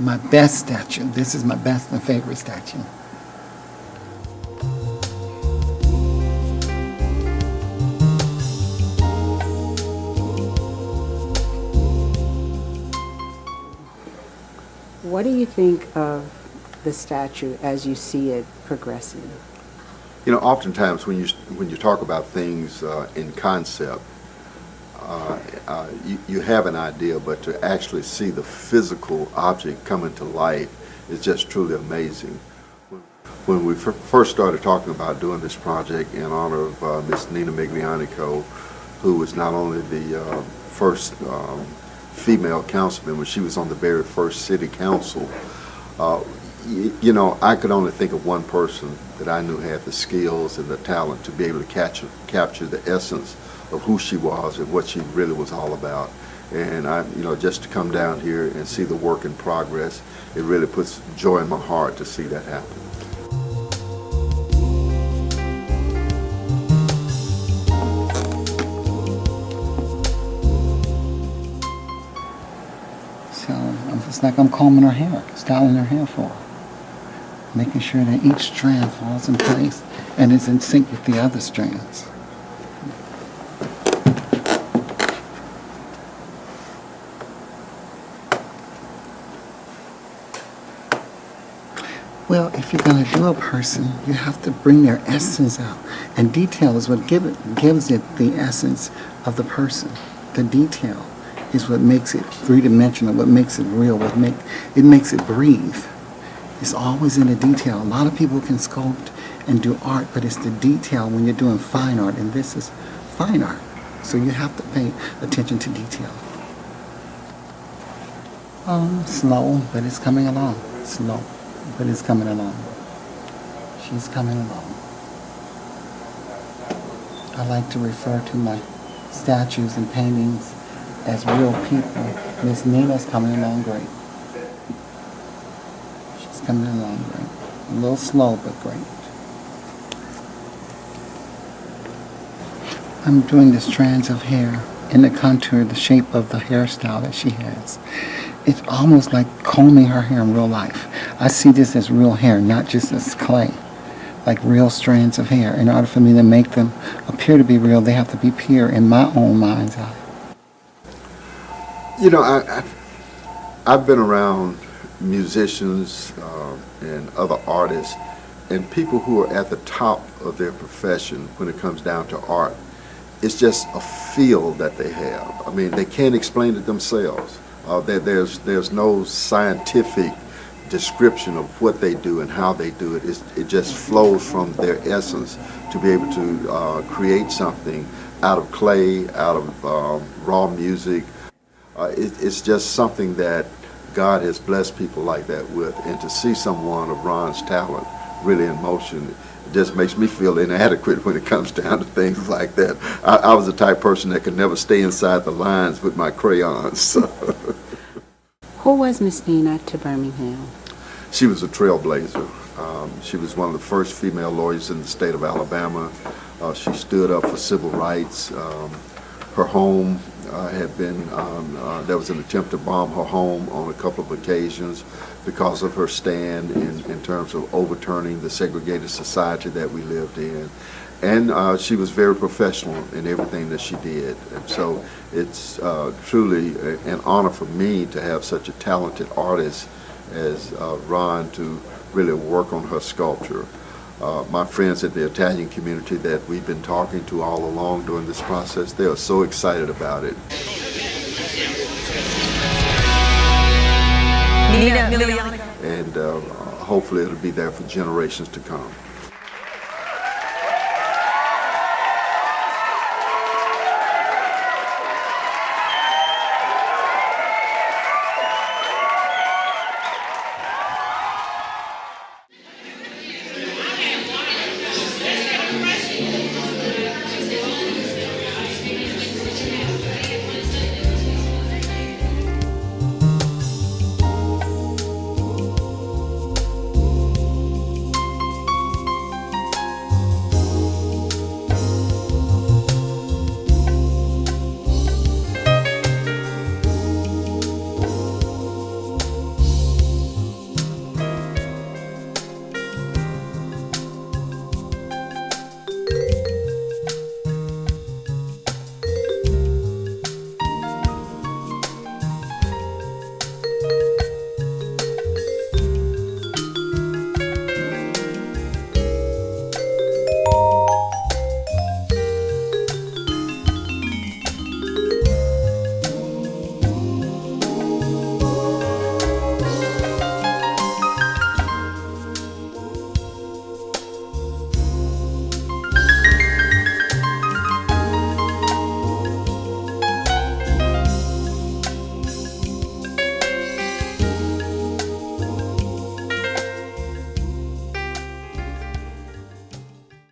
my best statue. This is my best and favorite statue. What do you think of the statue as you see it progressing? You know, oftentimes when you talk about things in concept, you have an idea, but to actually see the physical object coming to life is just truly amazing. When we first started talking about doing this project in honor of Miss Nina Miglionico, who was not only the first female councilman, but she was on the very first city council, you know, I could only think of one person that I knew had the skills and the talent to be able to capture the essence of who she was and what she really was all about. And you know, just to come down here and see the work in progress, it really puts joy in my heart to see that happen. So it's like I'm combing her hair, styling her hair for her, making sure that each strand falls in place and is in sync with the other strands. Well, if you're going to do a person, you have to bring their essence out. And detail is what gives it the essence of the person. The detail is what makes it three-dimensional, what makes it real, it makes it breathe. It's always in the detail. A lot of people can sculpt and do art, but it's the detail when you're doing fine art, and this is fine art. So you have to pay attention to detail. Slow, but it's coming along. Slow, but it's coming along. She's coming along. I like to refer to my statues and paintings as real people. Miss Nina's coming along great. She's coming along great. A little slow, but great. I'm doing the strands of hair in the contour, the shape of the hairstyle that she has. It's almost like combing her hair in real life. I see this as real hair, not just as clay. Like real strands of hair. In order for me to make them appear to be real, they have to be pure in my own mind's eye. You know, I've been around musicians and other artists and people who are at the top of their profession when it comes down to art. It's just a feel that they have. I mean, they can't explain it themselves. There's no scientific description of what they do and how they do it. It just flows from their essence to be able to create something out of clay, out of raw music. It's just something that God has blessed people like that with, and to see someone of Ron's talent really in motion, it just makes me feel inadequate when it comes down to things like that. I was the type of person that could never stay inside the lines with my crayons. So. Who was Miss Nina to Birmingham? She was a trailblazer. She was one of the first female lawyers in the state of Alabama. She stood up for civil rights. Her home had been, there was an attempt to bomb her home on a couple of occasions because of her stand in terms of overturning the segregated society that we lived in. And she was very professional in everything that she did. And so it's truly an honor for me to have such a talented artist as Ron to really work on her sculpture. My friends at the Italian community that we've been talking to all along during this process, they are so excited about it. Nina Miglionico. And hopefully it'll be there for generations to come.